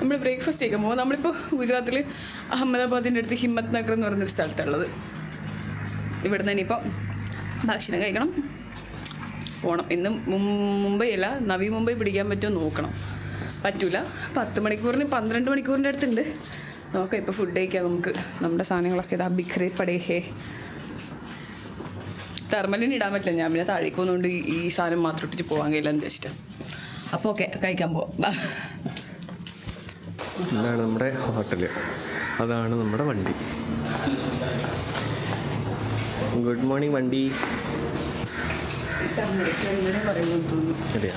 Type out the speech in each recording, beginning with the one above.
നമ്മൾ ബ്രേക്ക്ഫാസ്റ്റ് കഴിക്കാൻ പോകും. നമ്മളിപ്പോൾ ഗുജറാത്തിൽ അഹമ്മദാബാദിൻ്റെ അടുത്ത് ഹിമ്മത്ത് നഗർ എന്ന് പറയുന്നൊരു സ്ഥലത്തുള്ളത്. ഇവിടെ നിന്ന് ഇനിയിപ്പോൾ ഭക്ഷണം കഴിക്കണം, പോകണം. ഇന്ന് മുംബൈ അല്ല, നവി മുംബൈ പിടിക്കാൻ പറ്റുമോ നോക്കണം. പറ്റൂല, 10 മണിക്കൂറിന് 12 മണിക്കൂറിൻ്റെ അടുത്തുണ്ട്. നോക്കാം. ഇപ്പോൾ ഫുഡ് കഴിക്കാം നമുക്ക്. നമ്മുടെ സാധനങ്ങളൊക്കെ ഇതാ ബിഖ്രെ പടേഹേ. തെർമലിന് ഇടാൻ പറ്റില്ല, ഞാൻ പിന്നെ താഴേക്ക് പോകുന്നതുകൊണ്ട് ഈ സാധനം മാത്രം ഇട്ടിട്ട് പോകാൻ കഴിയില്ല എന്ന് വെച്ചിട്ട്. അപ്പോൾ ഓക്കെ, കഴിക്കാൻ പോവാം. ഇതാണ് നമ്മുടെ ഹോട്ടല്, അതാണ് നമ്മുടെ വണ്ടി. ഗുഡ് മോർണിംഗ് വണ്ടി. അതെയാ,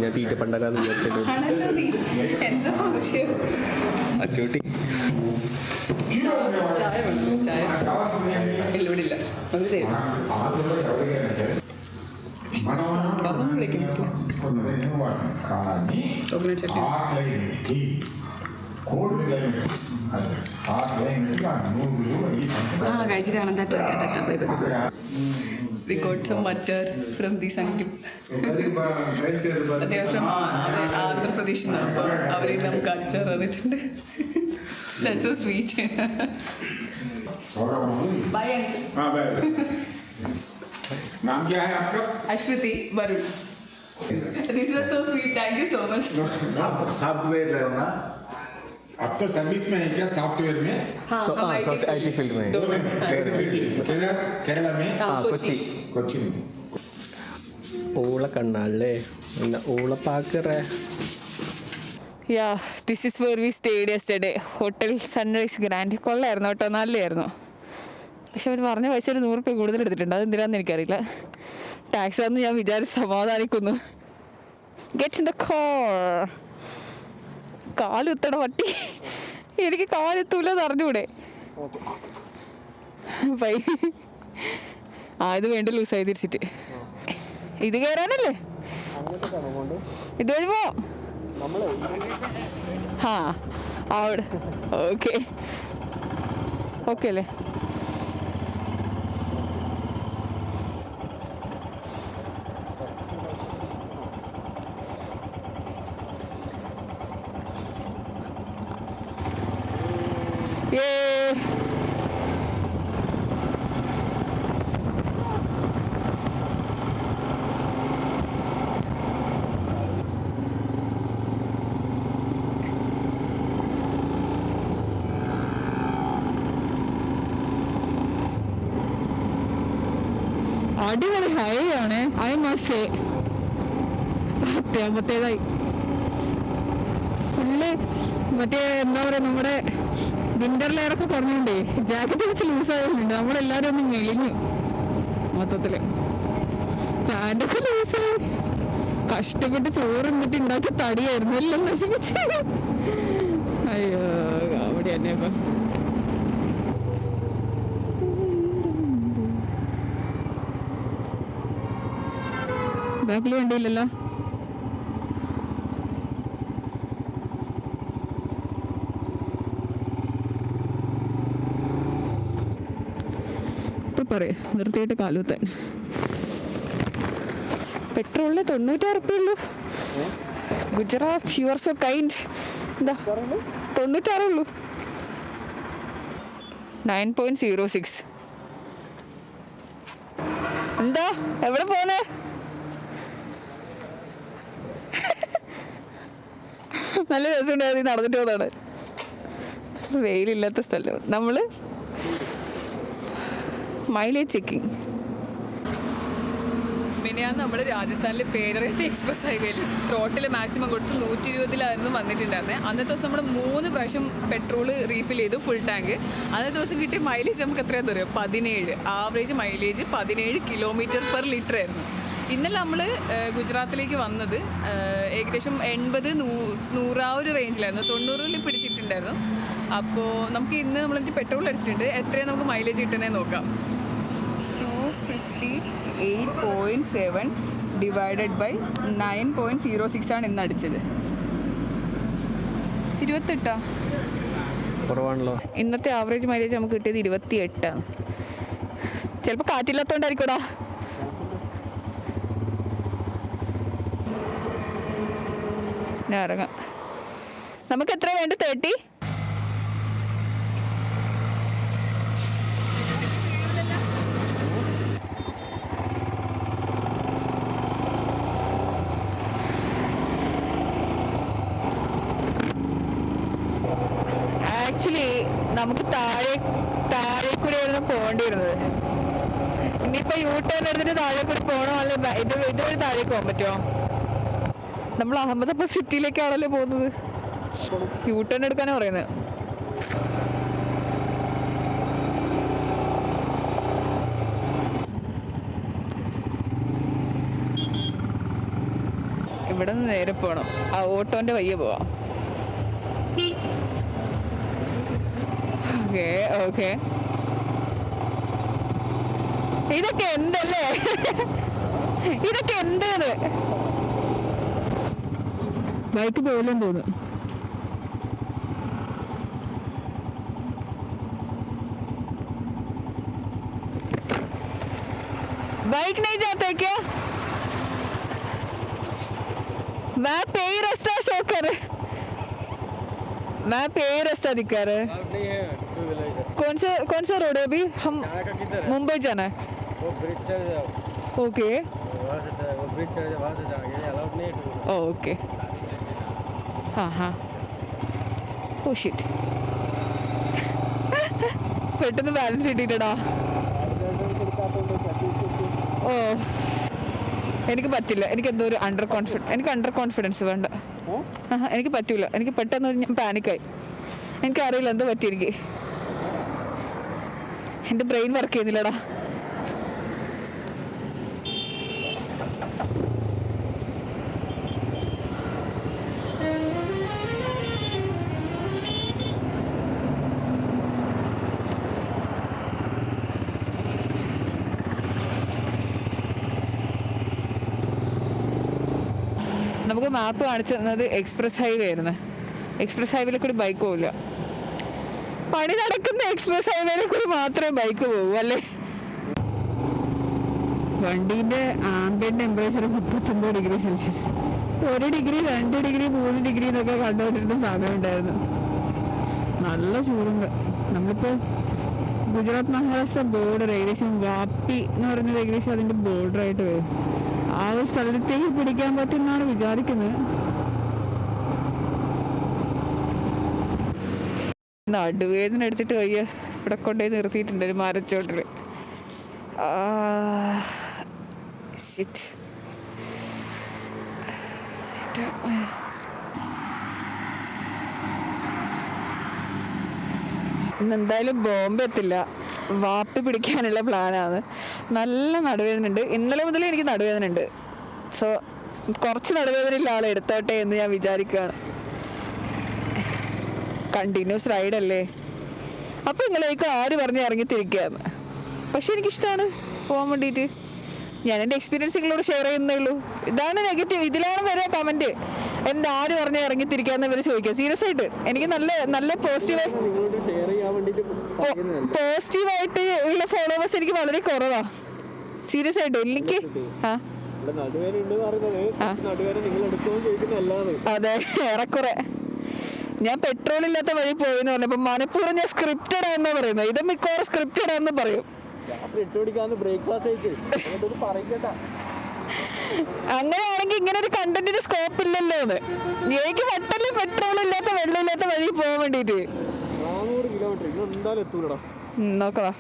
ഞാൻ തീറ്റ പണ്ടാരാന്ന് വിചാരിച്ചിട്ട് എന്താ സംശയം? അറ്റൂട്ടി ചായ വേണം, ചായ ഇവിടെ ഇല്ല. അത് തരും. കോക്കനട്ട് ചട്നി കഴിച്ചിട്ടാണ്. We got some machar from this uncle. They are from Andhra Pradesh. അവരെ നമുക്ക് അച്ചാർ തന്നിട്ടുണ്ട്. That's so sweet. Bye uncle. हाँ बाय. नाम क्या है आपका? Ashwati Varun. This was so sweet. Thank you so much. Software है ना? अब तो सर्विस में है क्या सॉफ्टवेयर में? हाँ, IT फील्ड में. केरला में? കൊച്ചി. कोच्चि में. ഊള കണ്ണാളേ, ഊള പാക്കറേ. Yeah, this is where we stayed yesterday. Hotel Sunrise Grand. കൊള്ളായിരുന്നു കേട്ടോ, നല്ലതായിരുന്നു. പക്ഷെ അവർ പറഞ്ഞ പൈസ ഒരു 100 രൂപ കൂടുതൽ എടുത്തിട്ടുണ്ട്. അതെന്തിനാന്ന് എനിക്കറിയില്ല. ടാക്സ് ആണെന്ന് ഞാൻ വിചാരിച്ച് സമാധാനിക്കുന്നു. Get in the car. കാലുത്തട പട്ടി, എനിക്ക് കാലെത്തൂലെന്ന് അറിഞ്ഞൂടെ. ഇത് വേണ്ട ലൂസായി തിരിച്ചിട്ട്. ഇത് കയറാനല്ലേ ഇത് വഴിപ്പോ? ആ അവിടെ ഓക്കെ ഓക്കെ അല്ലേ? അടിപൊളി ഹൈവേ ആണ്. I must say. 57 ഫുള്ള് മറ്റേ എന്താ പറയുക, നമ്മുടെ വിന്റർ ലെയറൊക്കെ കുറഞ്ഞുകൊണ്ടേ ജാക്കറ്റ് വെച്ച് ലൂസായതുകൊണ്ട് നമ്മളെല്ലാവരും ഒന്ന് മെലിഞ്ഞു മൊത്തത്തില്. പാൻറ്റൊക്കെ ലൂസായി. കഷ്ടപ്പെട്ട് ചോറ് എന്നിട്ട് ഉണ്ടാക്കി തടിയായിരുന്നു, എല്ലാം നശിപ്പിച്ച്. അയ്യോ അവിടെ തന്നെ ഇപ്പം ബാക്കിൽ വണ്ടിയില്ലല്ലോ. ഇപ്പൊ പറയാ നിർത്തിയിട്ട് കാലൂത്താൻ. പെട്രോളിന് 96 രൂപ ഉള്ളൂ. Gujarat you are so kind. എന്താ 96 ഉള്ളൂ. 9.06. എന്താ എവിടെ പോന്നേ? നല്ല രസമുണ്ടായിരുന്നു നടന്നിട്ട് പോകാനാണ്. വെയിലില്ലാത്ത സ്ഥലം. നമ്മൾ മൈലേജ് ചെക്കിങ്. മിനിയാന്ന് നമ്മൾ രാജസ്ഥാനിൽ പേരറിയാത്ത എക്സ്പ്രസ് ഹൈവേയിൽ ത്രോട്ടിൽ മാക്സിമം കൊടുത്ത് 120 വന്നിട്ടുണ്ടായിരുന്നത്. അന്നത്തെ ദിവസം നമ്മൾ 3 പ്രാവശ്യം പെട്രോൾ റീഫിൽ ചെയ്തു, ഫുൾ ടാങ്ക്. അന്നത്തെ ദിവസം കിട്ടിയ മൈലേജ് നമുക്ക് എത്രയാണെന്ന് അറിയാം? 17. ആവറേജ് മൈലേജ് 17 km/ലിറ്റർ ആയിരുന്നു. ഇന്നലെ നമ്മൾ ഗുജറാത്തിലേക്ക് വന്നത് ഏകദേശം 80-100 ആ ഒരു റേഞ്ചിലായിരുന്നു. 90 പിടിച്ചിട്ടുണ്ടായിരുന്നു. അപ്പോൾ നമുക്ക് ഇന്ന് നമ്മളെന്ത് പെട്രോൾ അടിച്ചിട്ടുണ്ട്, എത്രയാണ് നമുക്ക് മൈലേജ് കിട്ടുന്നതെന്ന് നോക്കാം. 258.7 ഡിവൈഡഡ് ബൈ 9.06 ആണ് ഇന്ന് അടിച്ചത്. 28 കുറവാണല്ലോ. ഇന്നത്തെ ആവറേജ് മൈലേജ് നമുക്ക് കിട്ടിയത് 28 ആണ്. ചിലപ്പോൾ കാറ്റില്ലാത്തോണ്ടായിരിക്കൂടാ. ഞാൻ ഇറങ്ങാം. നമുക്ക് എത്ര വേണ്ട? 30. ആക്ച്വലി നമുക്ക് താഴെ കൂടെയായിരുന്നു പോകേണ്ടിയിരുന്നത്. ഇനിയിപ്പോൾ യൂ ടേൺ എടുത്തിട്ട് താഴെ കൂടി പോകണോ അല്ലെ ഇതുവഴി താഴേക്ക് പോകാൻ പറ്റുമോ? നമ്മൾ അഹമ്മദാബാദ് സിറ്റിയിലേക്കാണല്ലോ പോകുന്നത്. യൂ ടേൺ എടുക്കാനാണ് പറയുന്നത്. ഇവിടെ നിന്ന് നേരെ പോകണം. ആ ഓട്ടോൻ്റെ വയ്യ പോവാം. Okay okay. ഇതൊക്കെ എന്തല്ലേ? ഇതൊക്കെ എന്താണ്? ബൈക്ക് പോലെന്ന് തോന്നുന്നു. बाइक नहीं जाते क्या? मैप पे ही रास्ता शो कर, मैप पे ही रास्ता दिखा रहा है. कौन सा रोड है अभी? हम मुंबई जाना है. वो ब्रिज चढ़ जाओ. ओके वहाँ से वो ब्रिज चढ़ जाओ, वहाँ से जाएंगे. अलाउड नहीं है. ओके. हाँ हाँ. Oh shit. പെട്ടെന്ന് ബാലൻസ് കിട്ടിയിട്ടാ. ഓ എനിക്ക് പറ്റില്ല. എനിക്ക് എന്തോ ഒരു അണ്ടർ കോൺഫിഡൻസ് വേണ്ട. എനിക്ക് പറ്റൂല. എനിക്ക് പെട്ടെന്ന് ഞാൻ പാനിക്കായി. എനിക്കറിയില്ല എന്തോ പറ്റി. എനിക്ക് എൻ്റെ ബ്രെയിൻ വർക്ക് ചെയ്യുന്നില്ലടാ. നമുക്ക് മാപ്പ് കാണിച്ചു തന്നത് എക്സ്പ്രസ് ഹൈവേ ആയിരുന്നു. എക്സ്പ്രസ് ഹൈവേയിൽ കൂടി ബൈക്ക് പോകില്ല. പണി നടക്കുന്ന എക്സ്പ്രസ് ഹൈവേയിൽ കൂടി മാത്രമേ ബൈക്ക് പോകൂ അല്ലേ? വണ്ടീൻ്റെ ambient temperature 39 degree Celsius. 1 degree 2 degree 3 degree എന്നൊക്കെ കണ്ടുകൊണ്ടിരുന്ന സമയം ഉണ്ടായിരുന്നു. നല്ല ചൂടുണ്ട്. നമ്മളിപ്പോൾ ഗുജറാത്ത് മഹാരാഷ്ട്ര ബോർഡർ ഏകദേശം വാപ്പി എന്ന് പറയുന്നത് ഏകദേശം അതിൻ്റെ ബോർഡറായിട്ട് വരും. ആ ഒരു സ്ഥലത്തേക്ക് പിടിക്കാൻ പറ്റുമെന്നാണ് വിചാരിക്കുന്നത്. നടുവേദന എടുത്തിട്ട് വയ്യ. ഇവിടെ കൊണ്ടുപോയി നിർത്തിയിട്ടുണ്ട് ഒരു മരച്ചോട്ടിൽ. ഇന്നെന്തായാലും ബോംബെ എത്തില്ല. വാപ്പി പിടിക്കാനുള്ള പ്ലാനാണ്. നല്ല നടുവേദന ഉണ്ട്. ഇന്നലെ മുതൽ എനിക്ക് നടുവേദന ഉണ്ട്. സോ കുറച്ച് നടുവേദനയുള്ള ആളെ എടുത്തോട്ടെ എന്ന് ഞാൻ വിചാരിക്കുകയാണ്. കണ്ടിന്യൂസ് റൈഡല്ലേ. അപ്പോൾ നിങ്ങളേക്ക് ആര് പറഞ്ഞ് ഇറങ്ങിത്തിരിക്കുകയാണ്. പക്ഷെ എനിക്കിഷ്ടമാണ് പോകാൻ വേണ്ടിയിട്ട്. ഞാൻ എൻ്റെ എക്സ്പീരിയൻസ് നിങ്ങളോട് ഷെയർ ചെയ്യുന്നേ ഉള്ളൂ. ഇതാണ് നെഗറ്റീവ്. ഇതിലാണ് വരെ കമൻറ്റ്. എന്താ ആര് പറഞ്ഞ് ഇറങ്ങിത്തിരിക്കാന്ന് ഇവർ ചോദിക്കുക. സീരിയസ് ആയിട്ട് എനിക്ക് നല്ല പോസിറ്റീവായിട്ട് ഉള്ള ഫോളോവേഴ്സ് എനിക്ക് വളരെ കുറവാണ്. സീരിയസ് ആയിട്ട് എനിക്ക് അതെ ഏറെക്കുറെ. ഞാൻ പെട്രോൾ ഇല്ലാത്ത വഴി പോയെന്ന് പറഞ്ഞപ്പോൾ മനഃപൂർവ്വം ഞാൻ സ്ക്രിപ്റ്റഡ് ആണെന്നാ പറയുന്നത്. ഇത് മിക്കവാറും സ്ക്രിപ്റ്റഡ് ആണെന്ന് പറയും. അങ്ങനെയാണെങ്കിൽ ഇങ്ങനെ ഒരു കണ്ടന്റിന് സ്കോപ്പ് ഇല്ലല്ലോ എന്ന്. എനിക്ക് പെട്ടെന്ന് പെട്രോൾ ഇല്ലാത്ത വെള്ളമില്ലാത്ത വഴി പോകാൻ വേണ്ടിട്ട് നോക്കവാ.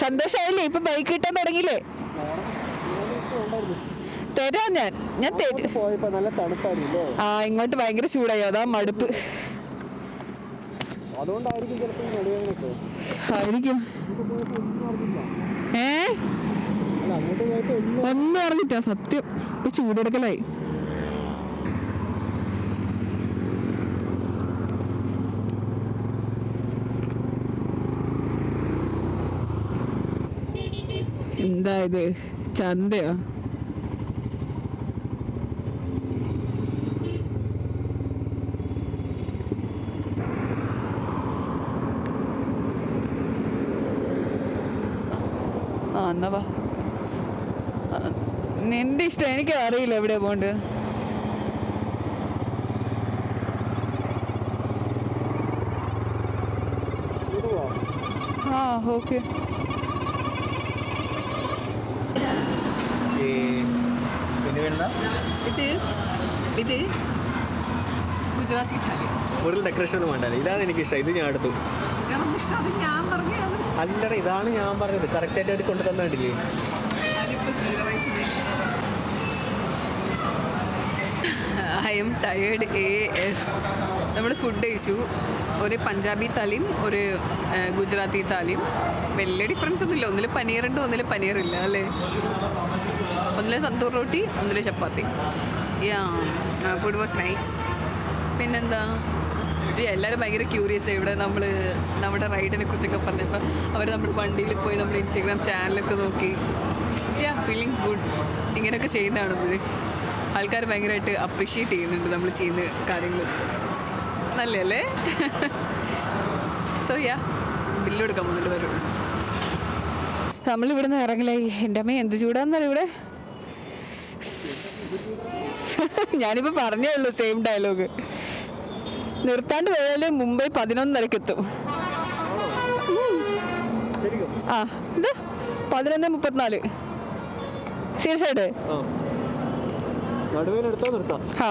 സന്തോഷമായില്ലേ? ഇപ്പൊ ബൈക്ക് കിട്ടാൻ തുടങ്ങിയില്ലേ? തരാം ഞാൻ തരും. ആ ഇങ്ങോട്ട് ഭയങ്കര ചൂടായി. അതാ മടുപ്പ് ആയിരിക്കും. ഒന്നും അറിഞ്ഞിട്ടാ സത്യം. ഇപ്പൊ ചൂടെടുക്കലായി. എന്താ ഇത് ചന്തയോ? ആ എന്നാ വാ. നിന്റെ ഇഷ്ടം, എനിക്ക് അറിയില്ല എവിടെയാ പോണ്ട്. ആ ഓക്കെ. ഇത് ഇത് ഗുജറാത്തി താലി. കൂടുതൽ ഡെക്കറേഷൻ ഒന്നും വേണ്ടല്ലേ, ഇതാണ് എനിക്ക് ഇഷ്ടം. ഇത് ഞാൻ എടുത്തു. ഇഷ്ടം, അത് ഞാൻ പറഞ്ഞത്. അല്ലട, ഇതാണ് ഞാൻ പറഞ്ഞത്. കറക്റ്റായിട്ട് കൊണ്ടു തന്നിട്ടില്ലേ? I am tired AF. നമ്മൾ ഫുഡ് കഴിച്ചു. ഒരു പഞ്ചാബി താലിയും ഒരു ഗുജറാത്തി താലിയും. വലിയ ഡിഫറൻസ് ഒന്നുമില്ല. ഒന്നിൽ പനീറുണ്ട്, ഒന്നിൽ പനീറില്ല അല്ലേ. ഒന്നിൽ തന്തൂർ റൊട്ടി, ഒന്നിൽ ചപ്പാത്തി. യാ, ഫുഡ് വാസ് നൈസ്. പിന്നെന്താ, എല്ലാവരും ഭയങ്കര ക്യൂരിയസ് ഇവിടെ നമ്മുടെ റൈഡിനെ കുറിച്ചൊക്കെ പറഞ്ഞപ്പോൾ അവർ നമ്മുടെ വണ്ടിയിൽ പോയി നമ്മുടെ ഇൻസ്റ്റാഗ്രാം ചാനലൊക്കെ നോക്കി. യാ, ഫീലിംഗ് ഗുഡ്. ഇങ്ങനെയൊക്കെ ചെയ്യുന്നതാണത്. ആൾക്കാർ ഭയങ്കരമായിട്ട് അപ്രിഷ്യേറ്റ് ചെയ്യുന്നുണ്ട് നമ്മൾ ചെയ്യുന്ന കാര്യങ്ങൾ. നല്ലല്ലേ? സോ യാ, ബില്ല് കൊടുക്കാൻ പോകുന്നുണ്ട് വരും. നമ്മളിവിടെ നിന്ന് ഇറങ്ങില്ലായി. എൻ്റെ അമ്മ എന്ത് ചൂടാന്നറിയ ഇവിടെ. ഞാനിപ്പോൾ പറഞ്ഞേ ഉള്ളൂ സെയിം ഡയലോഗ്. നിർത്താണ്ട് പോയാൽ മുംബൈ 11:30 എത്തും. ആ എന്താ 11:34. സീരിയസ് ആയിട്ട്? ആ,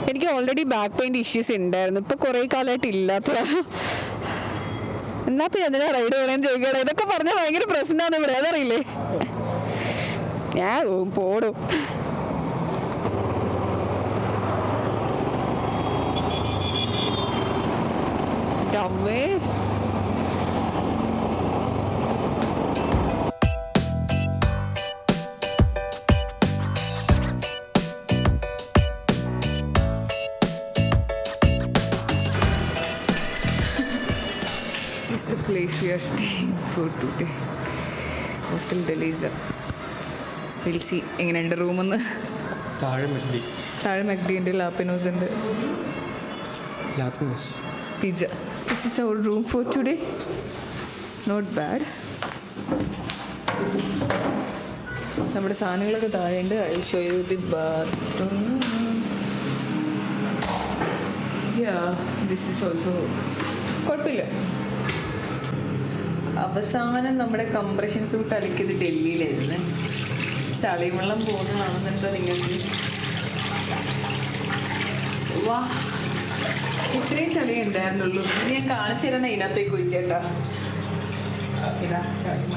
എനിക്ക് ഓൾറെഡി ബാക്ക് പെയിൻ ഇഷ്യൂസ് ഉണ്ടായിരുന്നു. ഇപ്പൊ കുറെ കാലമായിട്ട് ഇല്ലാത്ത. എന്നാ പിന്നെ എന്തിനാ റൈഡ് പറയാൻ ചോദിക്കണേ? ഇതൊക്കെ പറഞ്ഞാൽ ഭയങ്കര പ്രശ്നമാണ് ഇവിടെ, അതറിയില്ലേ? ഞാൻ പോടും. അമ്മേ, the place we are staying for today. Hotel Delisa. We'll see. എങ്ങനെയുണ്ട് റൂമെന്ന്? താഴെ മെക്ഡി ഉണ്ട്, ലാപ്പിനോസ് ഉണ്ട്, pizza. This is our room for today. Not bad. നമ്മുടെ സാധനങ്ങളൊക്കെ താഴെയുണ്ട്. I will show you the bathroom. Yeah, this is also കുഴപ്പമില്ല. അവസാനം നമ്മുടെ കംപ്രഷൻ സൂട്ട് അലക്കിയത് ഡൽഹിയിലായിരുന്നു. ചളിവെള്ളം പോകുന്നതാണെന്നുണ്ടോ നിങ്ങൾക്ക്? വാ, ഇത്രയും ചളി ഉണ്ടായിരുന്നുള്ളൂ. ഇത് ഞാൻ കാണിച്ചു തരാൻ അതിനകത്തേക്ക് വെച്ചേട്ടാ. ഇതാ ചളി.